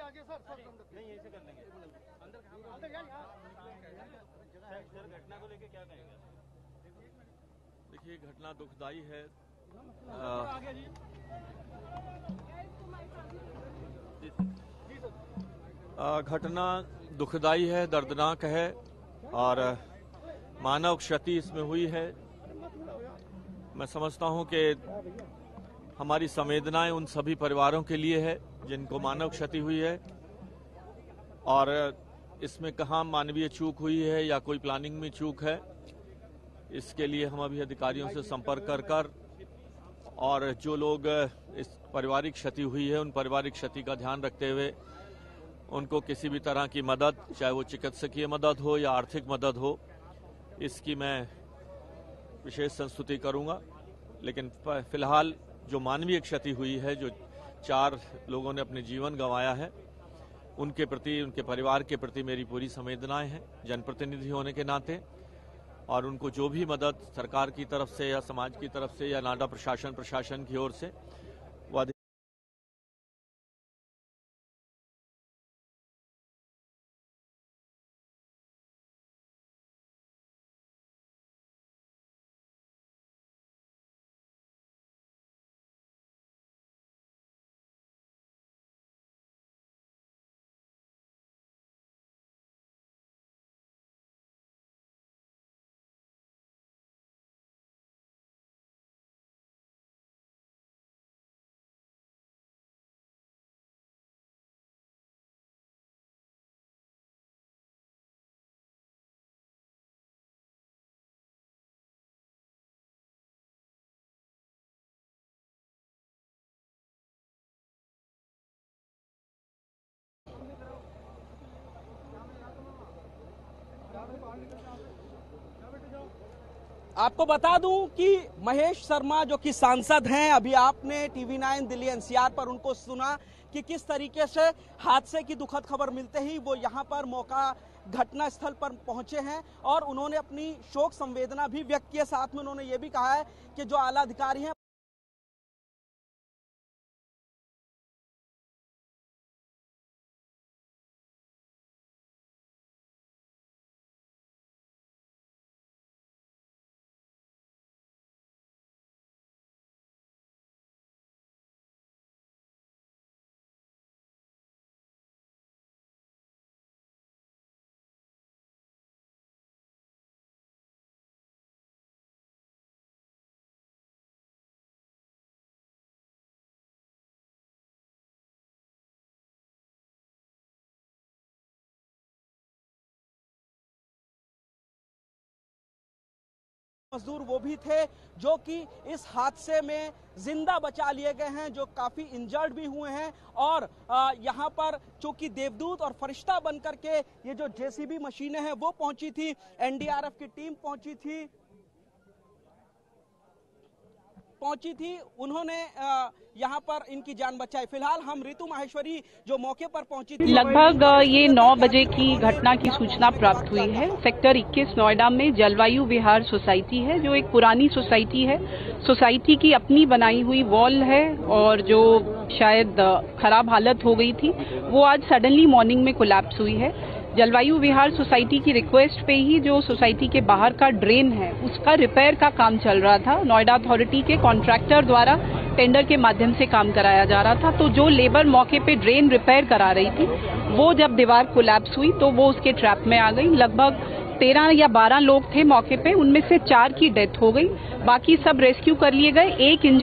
आगे सर नहीं ऐसे कर लेंगे अंदर घटना को लेके क्या कहेंगे? देखिए, घटना दुखदाई है। घटना दुखदाई है, दर्दनाक है और मानव क्षति इसमें हुई है। मैं समझता हूं कि हमारी संवेदनाएं उन सभी परिवारों के लिए है जिनको मानव क्षति हुई है, और इसमें कहाँ मानवीय चूक हुई है या कोई प्लानिंग में चूक है, इसके लिए हम अभी अधिकारियों से संपर्क कर और जो लोग इस पारिवारिक क्षति हुई है उन पारिवारिक क्षति का ध्यान रखते हुए उनको किसी भी तरह की मदद, चाहे वो चिकित्सकीय मदद हो या आर्थिक मदद हो, इसकी मैं विशेष संस्तुति करूंगा। लेकिन फिलहाल जो मानवीय क्षति हुई है, जो 4 लोगों ने अपने जीवन गंवाया है, उनके प्रति, उनके परिवार के प्रति मेरी पूरी संवेदनाएं हैं जनप्रतिनिधि होने के नाते, और उनको जो भी मदद सरकार की तरफ से या समाज की तरफ से या नाडा प्रशासन की ओर से वो आपको बता दूं कि महेश शर्मा जो कि सांसद हैं, अभी आपने टीवी9 दिल्ली एनसीआर पर उनको सुना कि किस तरीके से हादसे की दुखद खबर मिलते ही वो यहां पर मौका घटना स्थल पर पहुंचे हैं और उन्होंने अपनी शोक संवेदना भी व्यक्त की है। साथ में उन्होंने ये भी कहा है कि जो आला अधिकारी हैं मजदूर वो भी थे जो कि इस हादसे में जिंदा बचा लिए गए हैं, जो काफी इंजर्ड भी हुए हैं। और यहाँ पर चूंकि देवदूत और फरिश्ता बनकर के ये जो जेसीबी मशीनें हैं वो पहुंची थी, एनडीआरएफ की टीम पहुंची थी, उन्होंने यहाँ पर इनकी जान बचाई। फिलहाल हम ऋतु माहेश्वरी जो मौके पर पहुंची थी, लगभग ये 9 बजे की घटना की सूचना प्राप्त हुई है। सेक्टर 21 नोएडा में जलवायु विहार सोसाइटी है, जो एक पुरानी सोसाइटी है। सोसाइटी की अपनी बनाई हुई वॉल है और जो शायद खराब हालत हो गई थी वो आज सडनली मॉर्निंग में कोलैप्स हुई है। जलवायु विहार सोसाइटी की रिक्वेस्ट पे ही जो सोसाइटी के बाहर का ड्रेन है उसका रिपेयर का काम चल रहा था। नोएडा अथॉरिटी के कॉन्ट्रैक्टर द्वारा टेंडर के माध्यम से काम कराया जा रहा था। तो जो लेबर मौके पे ड्रेन रिपेयर करा रही थी वो जब दीवार कोलैप्स हुई तो वो उसके ट्रैप में आ गई। लगभग 13 या 12 लोग थे मौके पे, उनमें से 4 की डेथ हो गई, बाकी सब रेस्क्यू कर लिए गए। एक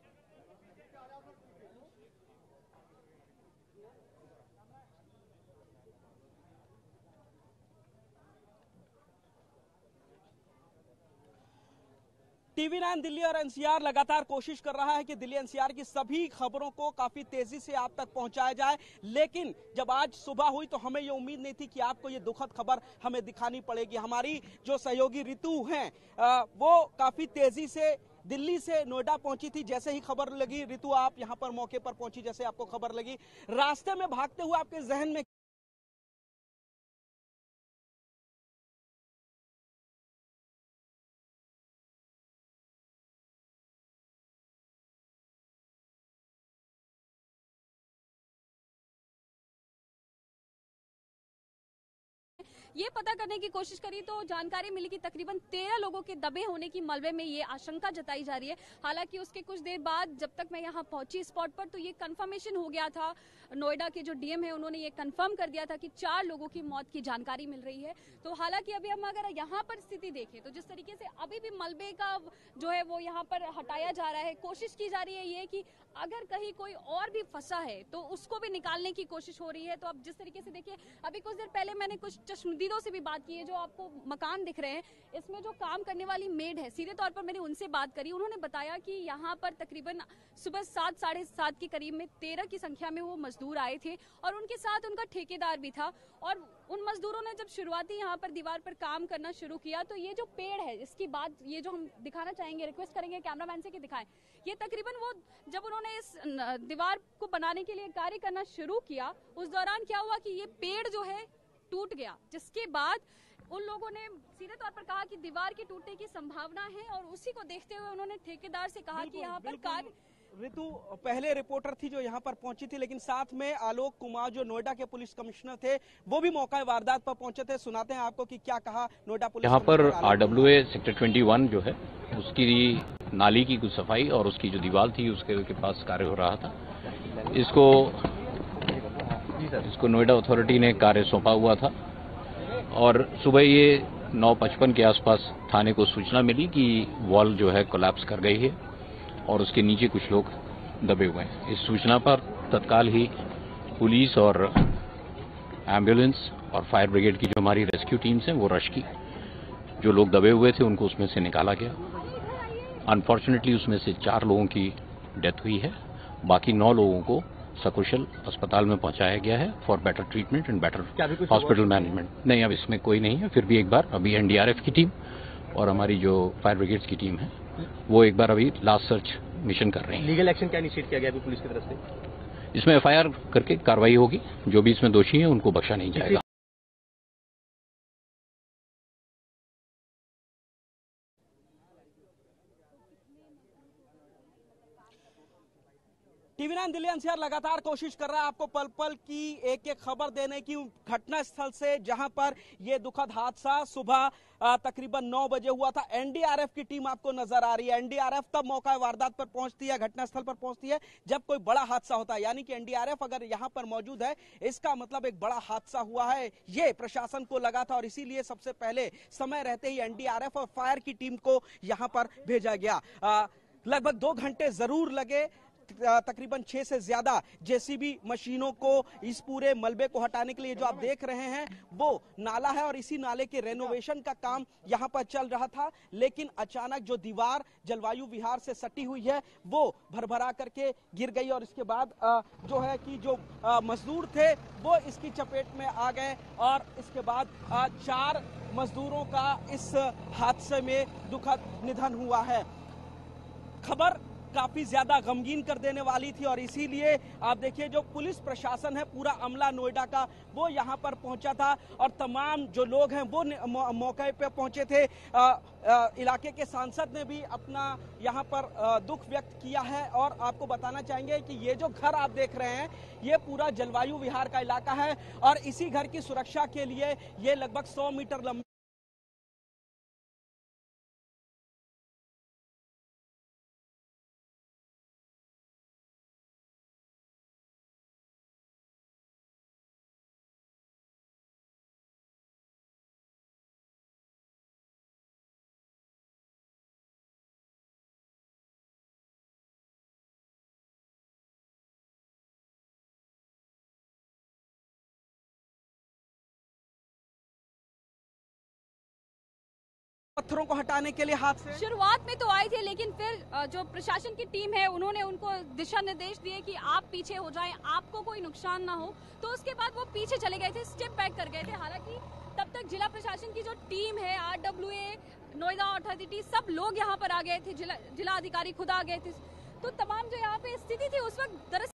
टीवी9 दिल्ली और एनसीआर लगातार कोशिश कर रहा है कि दिल्ली एनसीआर की सभी खबरों को काफी तेजी से आप तक पहुंचाया जाए, लेकिन जब आज सुबह हुई तो हमें ये उम्मीद नहीं थी कि आपको ये दुखद खबर हमें दिखानी पड़ेगी। हमारी जो सहयोगी ऋतु हैं वो काफी तेजी से दिल्ली से नोएडा पहुंची थी। जैसे ही खबर लगी, ऋतु आप यहां पर मौके पर पहुंची, जैसे आपको खबर लगी, रास्ते में भागते हुए आपके जहन में ये पता करने की कोशिश करी तो जानकारी मिली कि तकरीबन 13 लोगों के दबे होने की मलबे में ये आशंका जताई जा रही है। हालांकि उसके कुछ देर बाद जब तक मैं यहाँ पहुंची स्पॉट पर तो ये कंफर्मेशन हो गया था, नोएडा के जो डीएम है उन्होंने ये कंफर्म कर दिया था कि 4 लोगों की मौत की जानकारी मिल रही है। तो हालांकि अभी हम अगर यहाँ पर स्थिति देखें तो जिस तरीके से अभी भी मलबे का जो है वो यहाँ पर हटाया जा रहा है, कोशिश की जा रही है ये कि अगर कहीं कोई और भी फंसा है तो उसको भी निकालने की कोशिश हो रही है। तो अब जिस तरीके से देखिए, अभी कुछ देर पहले मैंने कुछ चश्मदीदों से भी बात की है, जो आपको मकान दिख रहे हैं इसमें जो काम करने वाली मेड है, सीधे तौर पर मैंने उनसे बात करी। उन्होंने बताया कि यहाँ पर तकरीबन सुबह 7 साढ़े 7 के करीब में 13 की संख्या में वो मजदूर आए थे और उनके साथ उनका ठेकेदार भी था। और उन मजदूरों ने जब शुरुआती यहाँ पर दीवार पर काम करना शुरू किया तो ये जो पेड़ है, इसकी बात ये जो हम दिखाना चाहेंगे, रिक्वेस्ट करेंगे कैमरामैन से कि दिखाएं, ये तकरीबन वो जब उन्होंने इस दीवार को बनाने के लिए कार्य करना शुरू किया उस दौरान क्या हुआ कि ये पेड़ जो है टूट गया, जिसके बाद उन लोगों ने सीधे तौर पर कहा कि दीवार के टूटने की संभावना है और उसी को देखते हुए उन्होंने ठेकेदार से कहा कि यहाँ पर कार्य। ऋतु पहले रिपोर्टर थी जो यहाँ पर पहुंची थी, लेकिन साथ में आलोक कुमार जो नोएडा के पुलिस कमिश्नर थे वो भी मौका वारदात पर पहुंचे थे। सुनाते हैं आपको कि क्या कहा नोएडा पुलिस। यहाँ पर RWA सेक्टर 21 जो है उसकी नाली की कुछ सफाई और उसकी जो दीवार थी उसके पास कार्य हो रहा था। इसको नोएडा अथॉरिटी ने कार्य सौंपा हुआ था और सुबह ये 9:55 के आसपास थाने को सूचना मिली कि वॉल जो है कोलैप्स कर गई है और उसके नीचे कुछ लोग दबे हुए हैं। इस सूचना पर तत्काल ही पुलिस और एम्बुलेंस और फायर ब्रिगेड की जो हमारी रेस्क्यू टीम्स हैं वो रश की। जो लोग दबे हुए थे उनको उसमें से निकाला गया। अनफॉर्चुनेटली उसमें से 4 लोगों की डेथ हुई है, बाकी 9 लोगों को सकुशल अस्पताल में पहुंचाया गया है for better treatment and better hospital management. नहीं, अब इसमें कोई नहीं है। फिर भी एक बार अभी NDRF की टीम और हमारी जो फायर ब्रिगेड की टीम है वो एक बार अभी लास्ट सर्च मिशन कर रही है। लीगल एक्शन क्या इनिशिएट किया गया अभी पुलिस की तरफ से? इसमें FIR करके कार्रवाई होगी। जो भी इसमें दोषी हैं उनको बख्शा नहीं जाएगा। TV9 दिल्ली NCR लगातार कोशिश कर रहा है आपको पल पल की एक एक खबर देने की घटना स्थल से, जहां पर यह दुखद हादसा सुबह तकरीबन 9 बजे हुआ था। NDRF की टीम आपको नजर आ रही है। NDRF तब मौका वारदात पर पहुंचती है, घटनास्थल पर पहुंचती है जब कोई बड़ा हादसा होता है, यानी कि NDRF अगर यहां पर मौजूद है इसका मतलब एक बड़ा हादसा हुआ है, ये प्रशासन को लगा था और इसीलिए सबसे पहले समय रहते ही NDRF और फायर की टीम को यहां पर भेजा गया। लगभग 2 घंटे जरूर लगे, तकरीबन 6 से ज्यादा JCB मशीनों को इस पूरे मलबे को हटाने के लिए। जो आप देख रहे हैं वो नाला है और इसी नाले के रेनोवेशन का काम यहां पर चल रहा था, लेकिन अचानक जो दीवार जलवायु विहार से सटी हुई है वो भरभरा करके गिर गई और इसके बाद जो है कि जो मजदूर थे वो इसकी चपेट में आ गए और इसके बाद 4 मजदूरों का इस हादसे में दुखद निधन हुआ है। खबर काफी ज्यादा गमगीन कर देने वाली थी और इसीलिए आप देखिए जो पुलिस प्रशासन है, पूरा अमला नोएडा का वो यहाँ पर पहुंचा था और तमाम जो लोग हैं वो मौके पे पहुंचे थे। इलाके के सांसद ने भी अपना यहाँ पर दुख व्यक्त किया है और आपको बताना चाहेंगे कि ये जो घर आप देख रहे हैं ये पूरा जलवायु विहार का इलाका है और इसी घर की सुरक्षा के लिए ये लगभग 100 मीटर लंबी पत्थरों को हटाने के लिए हाथ से शुरुआत में तो आए थे, लेकिन फिर जो प्रशासन की टीम है उन्होंने उनको दिशा निर्देश दिए कि आप पीछे हो जाएं, आपको कोई नुकसान ना हो। तो उसके बाद वो पीछे चले गए थे, स्टेप बैक कर गए थे। हालांकि तब तक जिला प्रशासन की जो टीम है, RWA, नोएडा अथॉरिटी, सब लोग यहाँ पर आ गए थे, जिला अधिकारी खुद आ गए थे। तो तमाम जो यहाँ पे स्थिति थी उस वक्त दरअसल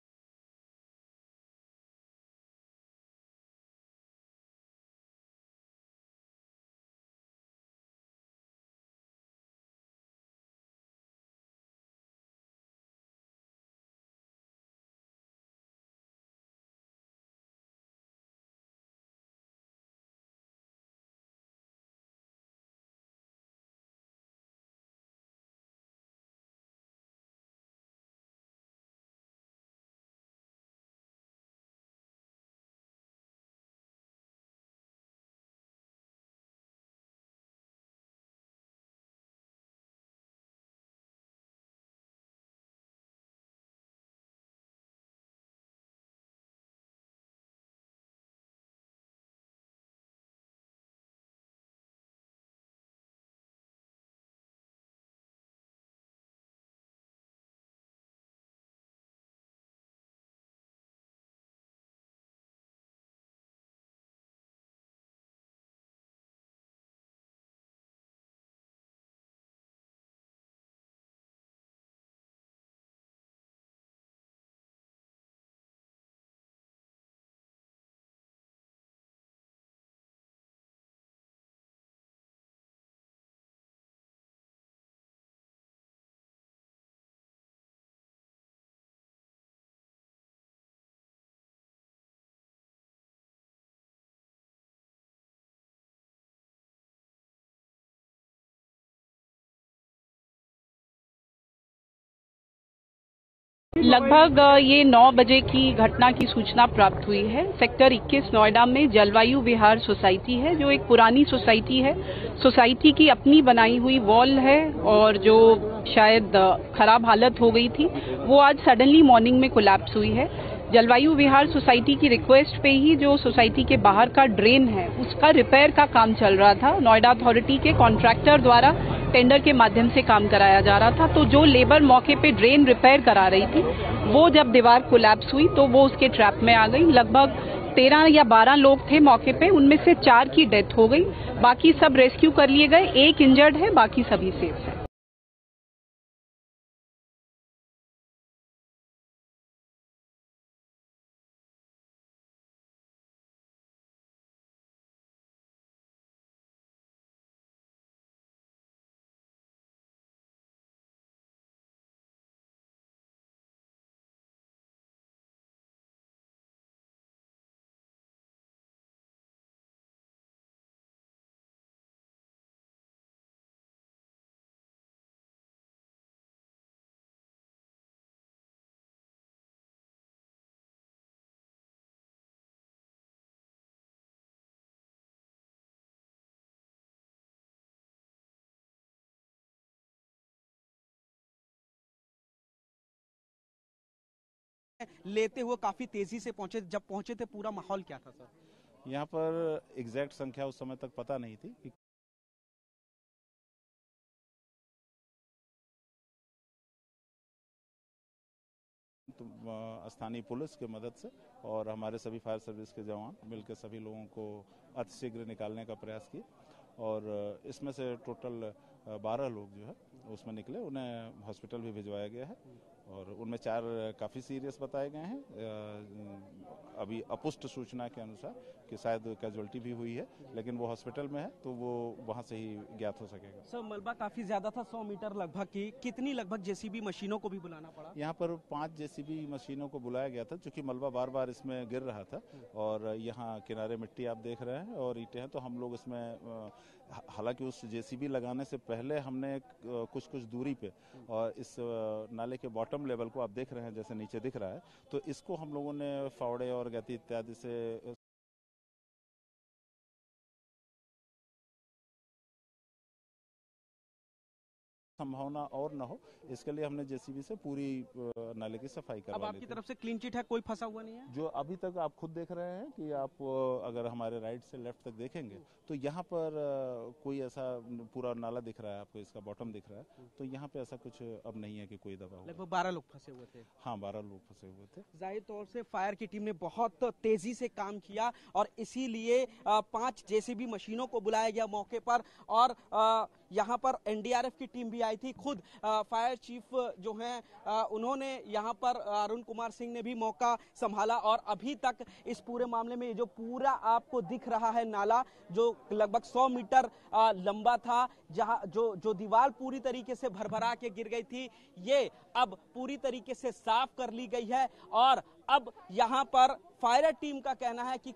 लगभग ये 9 बजे की घटना की सूचना प्राप्त हुई है। सेक्टर 21 नोएडा में जलवायु विहार सोसाइटी है, जो एक पुरानी सोसाइटी है। सोसाइटी की अपनी बनाई हुई वॉल है और जो शायद खराब हालत हो गई थी, वो आज सडनली मॉर्निंग में कोलैप्स हुई है। जलवायु विहार सोसाइटी की रिक्वेस्ट पे ही जो सोसाइटी के बाहर का ड्रेन है, उसका रिपेयर का काम चल रहा था। नोएडा अथॉरिटी के कॉन्ट्रैक्टर द्वारा टेंडर के माध्यम से काम कराया जा रहा था। तो जो लेबर मौके पे ड्रेन रिपेयर करा रही थी, वो जब दीवार कोलैप्स हुई तो वो उसके ट्रैप में आ गई। लगभग 13 या 12 लोग थे मौके पे, उनमें से 4 की डेथ हो गई। बाकी सब रेस्क्यू कर लिए गए, एक इंजर्ड है, बाकी सभी सेफ है। लेते हुए काफी तेजी से पहुंचे, जब पहुंचे थे पूरा माहौल क्या था सर? यहाँ पर एग्जैक्ट संख्या उस समय तक पता नहीं थी कि स्थानीय पुलिस की मदद से और हमारे सभी फायर सर्विस के जवान मिलकर सभी लोगों को अतिशीघ्र निकालने का प्रयास किए और इसमें से टोटल 12 लोग जो है उसमें निकले, उन्हें हॉस्पिटल भी भिजवाया गया है और उनमें 4 काफ़ी सीरियस बताए गए हैं। अभी अपुष्ट सूचना के अनुसार कि शायद कैजुअल्टी भी हुई है, लेकिन वो हॉस्पिटल में है तो वो वहाँ से ही ज्ञात हो सकेगा। सर मलबा काफी ज्यादा था, 100 मीटर लगभग की। कितनी लगभग जेसीबी मशीनों को भी बुलाना पड़ा? यहाँ पर 5 जेसीबी मशीनों को बुलाया गया था, क्योंकि मलबा बार बार इसमें गिर रहा था और यहाँ किनारे मिट्टी आप देख रहे हैं और ईंटें हैं, तो हम लोग इसमें हालांकि उस जेसीबी लगाने से पहले हमने कुछ दूरी पे और इस नाले के बॉटम लेवल को आप देख रहे हैं जैसे नीचे दिख रहा है, तो इसको हम लोगों ने फावड़े और गति इत्यादि से संभावना और न हो, इसके लिए हमने जेसीबी से पूरी नाले की सफाई करवा ली। अब आपकी तरफ से क्लीन चिट है, कोई फंसा हुआ नहीं है? जो अभी तक आप खुद देख रहे हैं कि आप अगर हमारे राइट से लेफ्ट तक देखेंगे तो यहाँ पर कोई ऐसा पूरा नाला दिख रहा है आपको, इसका बॉटम दिख रहा है, तो यहाँ पे ऐसा कुछ अब नहीं है कि कोई दबा हो। लगभग 12 लोग फंसे हुए थे? हाँ, 12 लोग फंसे हुए थे। जाहिर तौर से फायर की टीम ने बहुत तेजी से काम किया और इसीलिए 5 जेसीबी मशीनों को बुलाया गया मौके पर और यहाँ पर एनडीआरएफ की टीम भी आई थी। खुद फायर चीफ जो हैं उन्होंने यहाँ पर अरुण कुमार सिंह ने भी मौका संभाला और अभी तक इस पूरे मामले में जो पूरा आपको दिख रहा है नाला, जो लगभग 100 मीटर लंबा था, जहाँ जो दीवार पूरी तरीके से भरभरा के गिर गई थी, ये अब पूरी तरीके से साफ कर ली गई है और अब यहाँ पर फायर टीम का कहना है कि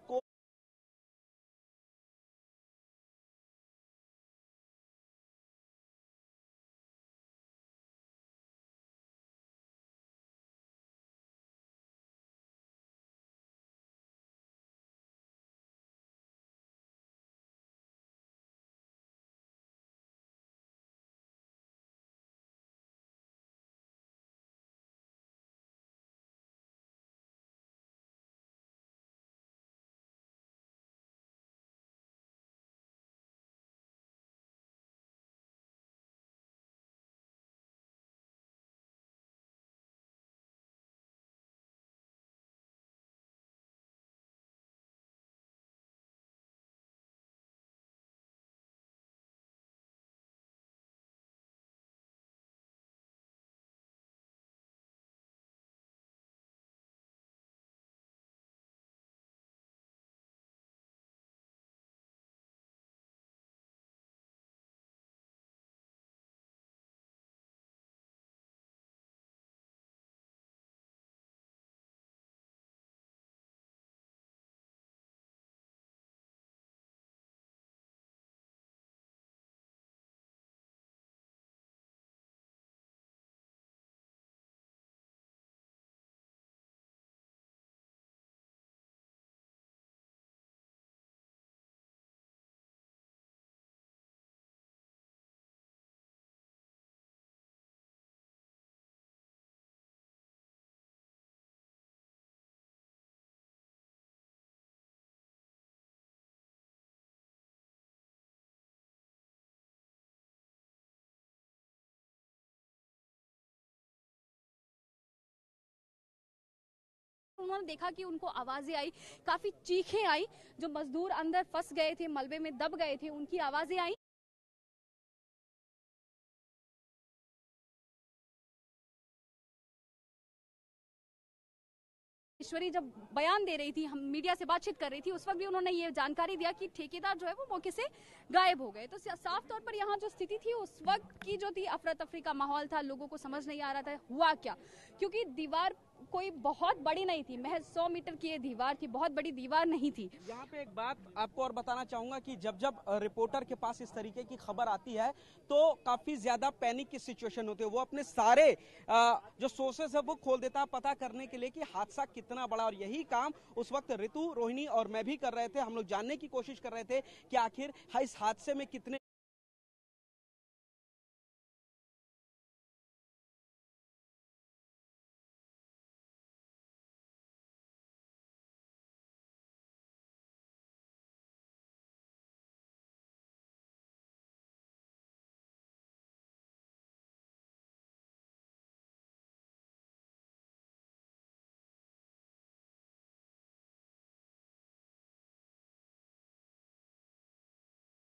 उन्होंने देखा कि उनको आवाजें आई, काफी चीखें आई, जो मजदूर अंदर फंस गए थे, मलबे में दब गए थे, उनकी आवाजें आई। ईश्वरी जब बयान दे रही थी, हम मीडिया से बातचीत कर रही थी, उस वक्त भी उन्होंने ये जानकारी दिया कि ठेकेदार जो है वो मौके से गायब हो गए। तो साफ तौर पर यहाँ जो स्थिति थी उस वक्त की जो थी, अफरा तफरी का माहौल था, लोगों को समझ नहीं आ रहा था हुआ क्या, क्योंकि दीवार कोई बहुत बड़ी नहीं थी, महज 100 मीटर की ये दीवार थी, बहुत बड़ी दीवार नहीं थी। यहाँ पे एक बात आपको और बताना चाहूंगा कि जब जब रिपोर्टर के पास इस तरीके की खबर आती है तो काफी ज्यादा पैनिक की सिचुएशन होती है। वो अपने सारे जो सोर्सेस है वो खोल देता है पता करने के लिए कि हादसा कितना बड़ा, और यही काम उस वक्त ऋतु, रोहिणी और मैं भी कर रहे थे। हम लोग जानने की कोशिश कर रहे थे कि आखिर इस हादसे में कितने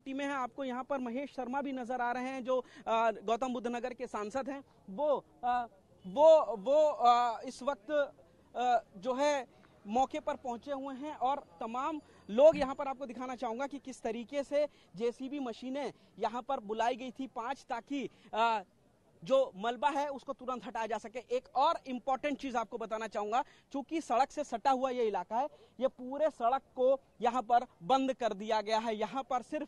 में है। आपको यहाँ पर महेश शर्मा भी नजर आ रहे हैं जो गौतम बुद्ध नगर के सांसद हैं। वो इस वक्त जो है मौके पर पहुंचे हुए हैं और तमाम लोग यहाँ पर आपको दिखाना चाहूंगा कि किस तरीके से जेसीबी मशीनें यहाँ पर बुलाई गई थी 5 ताकि जो मलबा है उसको तुरंत हटाया जा सके। एक और इम्पोर्टेंट चीज आपको बताना चाहूंगा, चूंकि सड़क से सटा हुआ ये इलाका है, ये पूरे सड़क को यहाँ पर बंद कर दिया गया है। यहाँ पर सिर्फ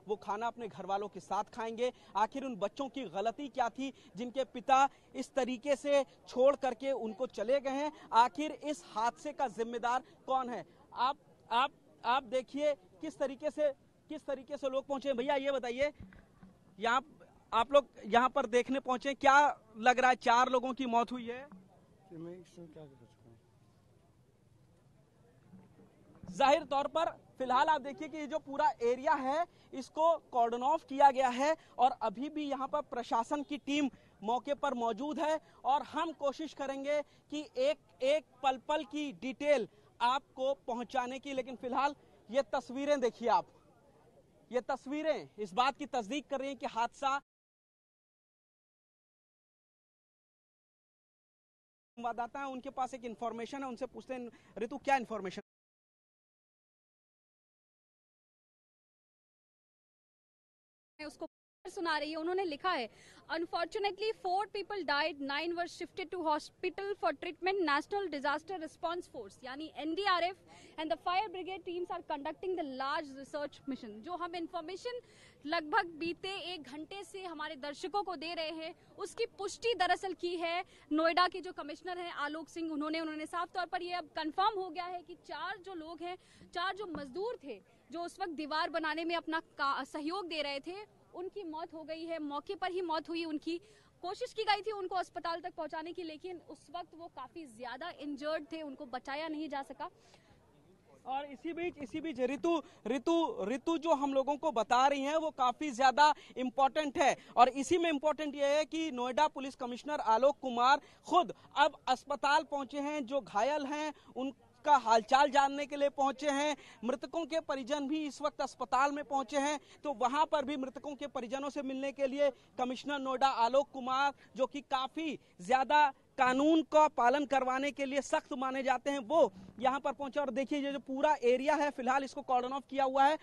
वो खाना अपने घर वालों के साथ खाएंगे। आखिर उन बच्चों की गलती क्या थी जिनके पिता इस तरीके से छोड़ करके उनको चले गए हैं? आखिर इस हादसे का जिम्मेदार कौन है? आप देखिए किस तरीके से लोग पहुंचे। भैया ये बताइए, यहाँ आप लोग यहाँ पर देखने पहुंचे, क्या लग रहा है? 4 लोगों की मौत हुई है। जाहिर तौर पर फिलहाल आप देखिए कि ये जो पूरा एरिया है इसको कॉर्डन ऑफ किया गया है और अभी भी यहाँ पर प्रशासन की टीम मौके पर मौजूद है और हम कोशिश करेंगे कि एक पल पल की डिटेल आपको पहुंचाने की। लेकिन फिलहाल ये तस्वीरें देखिए आप, ये तस्वीरें इस बात की तस्दीक कर रही हैं कि हादसा संवाददाता है, उनके पास एक इंफॉर्मेशन है, उनसे पूछते हैं ऋतु क्या इंफॉर्मेशन उसको सुना रही है। उन्होंने लिखा है, unfortunately 4 people died, 9 were shifted to hospital for treatment. National Disaster Response Force यानी NDRF and the fire brigade teams are conducting the large research mission। जो हम इंफॉर्मेशन लगभग बीते 1 घंटे से हमारे दर्शकों को दे रहे हैं उसकी पुष्टि दरअसल की है नोएडा के जो कमिश्नर हैं आलोक सिंह। उन्होंने साफ तौर पर यह अब कंफर्म हो गया है कि 4 जो लोग हैं, 4 जो मजदूर थे जो उस वक्त दीवार बनाने में अपना सहयोग दे रहे थे, उनकी मौत हो गई है। मौके पर ही मौत हुई उनकी। कोशिश की गई थी उनको अस्पताल तक पहुंचाने की, लेकिन उस वक्त वो काफी ज्यादा इंजर्ड थे, उनको बचाया नहीं जा सका। और इसी बीच ऋतु जो हम लोगों को बता रही हैं वो काफी ज्यादा इम्पोर्टेंट है और इसी में इम्पोर्टेंट ये है कि नोएडा पुलिस कमिश्नर आलोक कुमार खुद अब अस्पताल पहुंचे हैं। जो घायल हैं उनका हालचाल जानने के लिए पहुंचे हैं। मृतकों के परिजन भी इस वक्त अस्पताल में पहुंचे हैं, तो वहां पर भी मृतकों के परिजनों से मिलने के लिए कमिश्नर नोएडा आलोक कुमार, जो कि काफी ज्यादा कानून का पालन करवाने के लिए सख्त माने जाते हैं, वो यहाँ पर पहुंचे। और देखिए ये जो पूरा एरिया है फिलहाल इसको कॉर्डन ऑफ किया हुआ है।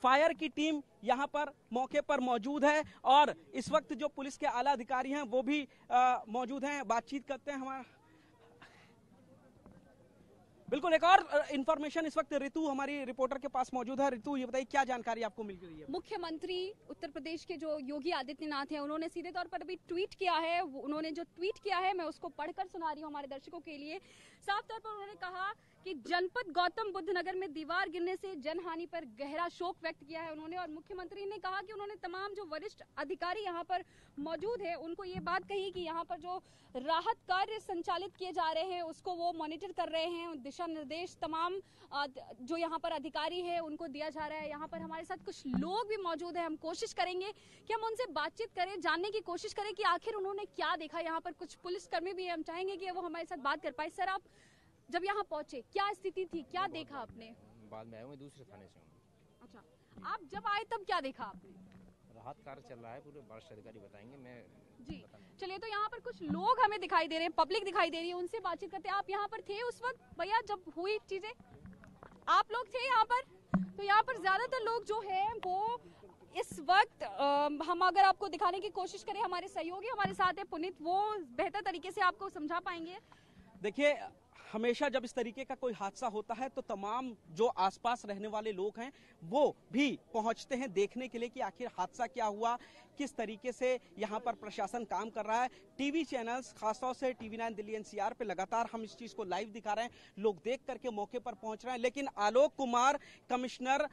फायर की टीम यहाँ पर मौके पर मौजूद है और इस वक्त जो पुलिस के आला अधिकारी हैं वो भी मौजूद हैं। बातचीत करते हैं हमारा। बिल्कुल, एक और इन्फॉर्मेशन इस वक्त ऋतु हमारी रिपोर्टर के पास मौजूद है। ऋतु ये बताइए क्या जानकारी आपको मिल रही है? मुख्यमंत्री उत्तर प्रदेश के जो योगी आदित्यनाथ हैं उन्होंने सीधे तौर पर अभी ट्वीट किया है। उन्होंने जो ट्वीट किया है मैं उसको पढ़कर सुना रही हूँ हमारे दर्शकों के लिए। साफ तौर पर उन्होंने कहा कि जनपद गौतम बुद्ध नगर में दीवार गिरने से जनहानि पर गहरा शोक व्यक्त किया है उन्होंने। और मुख्यमंत्री ने कहा कि उन्होंने तमाम जो वरिष्ठ अधिकारी यहाँ पर मौजूद है उनको ये बात कही कि यहाँ पर जो राहत कार्य संचालित किए जा रहे हैं उसको वो मॉनिटर कर रहे हैं। दिशा निर्देश तमाम जो यहाँ पर अधिकारी है उनको दिया जा रहा है। यहाँ पर हमारे साथ कुछ लोग भी मौजूद है, हम कोशिश करेंगे कि हम उनसे बातचीत करें, जानने की कोशिश करें कि आखिर उन्होंने क्या देखा। यहाँ पर कुछ पुलिसकर्मी भी है, हम चाहेंगे कि वो हमारे साथ बात कर पाए। सर, आप जब यहाँ पहुंचे क्या स्थिति थी, क्या देखा आपने? बाद में आया हूँ, दूसरे थाने से हूँ। अच्छा, आप जब आए तब क्या देखा आपने? राहत कार्य चल रहा है, पूरे वरिष्ठ अधिकारी बताएंगे। मैं जी चलिए, तो यहाँ पर कुछ लोग हमें दिखाई दे रहे हैं, पब्लिक दिखाई दे रही है, उनसे बातचीत करते हैं। आप यहाँ पर थे उस वक्त भैया जब हुई चीजें? आप लोग थे यहाँ पर? तो यहाँ पर ज्यादातर लोग जो है वो इस वक्त हम अगर आपको दिखाने की कोशिश करें, हमारे सहयोगी हमारे साथ है पुनीत, वो बेहतर तरीके से आपको समझा पाएंगे। देखिए, हमेशा जब इस तरीके का कोई हादसा होता है तो तमाम जो आसपास रहने वाले लोग हैं वो भी पहुंचते हैं देखने के लिए कि आखिर हादसा क्या हुआ, किस तरीके से यहाँ पर प्रशासन काम कर रहा है। टीवी चैनल्स, खासतौर से TV9 दिल्ली NCR पे लगातार हम इस चीज को लाइव दिखा रहे हैं, लोग देख करके मौके पर पहुंच रहे हैं। लेकिन कमिश्नर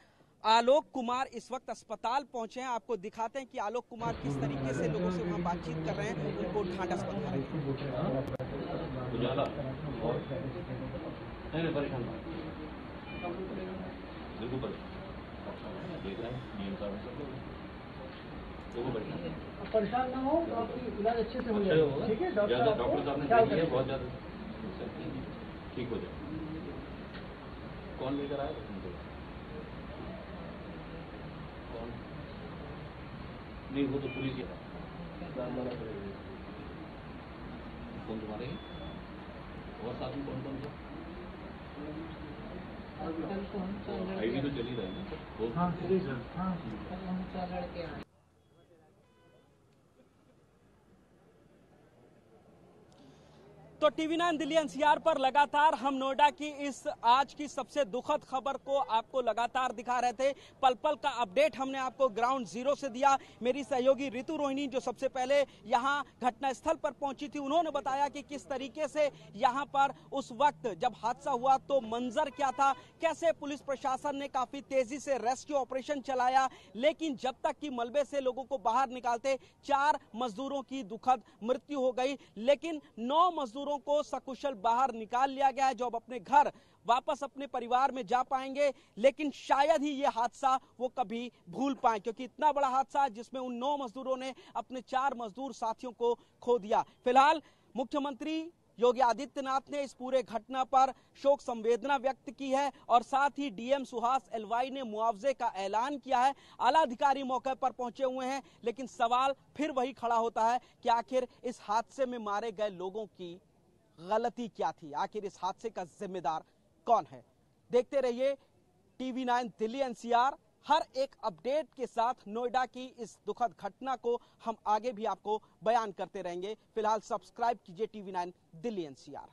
आलोक कुमार इस वक्त अस्पताल पहुंचे हैं। आपको दिखाते हैं कि आलोक कुमार किस तरीके से लोगों से वहां बातचीत कर रहे हैं, उनको ढांढस बंधा रहे हैं। परेशान ना हो, आपकी इलाज अच्छे से हो जाएगा, ठीक है? डॉक्टर साहब ने कहा बहुत ज्यादा ठीक हो जाए। कौन लेकर आया? कौन? नहीं, वो तो पुलिस ही है। कौन तुम्हारे और साथ में कौन कौन था? आईडी तो चल ही रहा है ना? हाँ, हम 4 लड़के आए। तो TV9 दिल्ली NCR पर लगातार हम नोएडा की इस आज की सबसे दुखद खबर को आपको लगातार दिखा रहे थे। पल पल का अपडेट हमने आपको ग्राउंड जीरो से दिया। मेरी सहयोगी ऋतु रोहिणी जो सबसे पहले यहाँ घटनास्थल पर पहुंची थी, उन्होंने बताया कि किस तरीके से यहाँ पर उस वक्त जब हादसा हुआ तो मंजर क्या था, कैसे पुलिस प्रशासन ने काफी तेजी से रेस्क्यू ऑपरेशन चलाया। लेकिन जब तक कि मलबे से लोगों को बाहर निकालते 4 मजदूरों की दुखद मृत्यु हो गई, लेकिन 9 मजदूरों को सकुशल बाहर निकाल लिया गया है, जो अब अपने घर वापस अपने परिवार में जा पाएंगे। लेकिन शायद ही ये हादसा वो कभी भूल पाए, क्योंकि इतना बड़ा हादसा जिसमें उन 9 मजदूरों ने अपने 4 मजदूर साथियों को खो दिया। फिलहाल मुख्यमंत्री योगी आदित्यनाथ ने इस पूरे घटना पर शोक संवेदना व्यक्त की है और साथ ही DM सुहास LY ने मुआवजे का ऐलान किया है। आला अधिकारी मौके पर पहुंचे हुए हैं, लेकिन सवाल फिर वही खड़ा होता है कि आखिर इस हादसे में मारे गए लोगों की गलती क्या थी, आखिर इस हादसे का जिम्मेदार कौन है। देखते रहिए TV9 दिल्ली NCR। हर एक अपडेट के साथ नोएडा की इस दुखद घटना को हम आगे भी आपको बयान करते रहेंगे। फिलहाल सब्सक्राइब कीजिए TV9 दिल्ली NCR।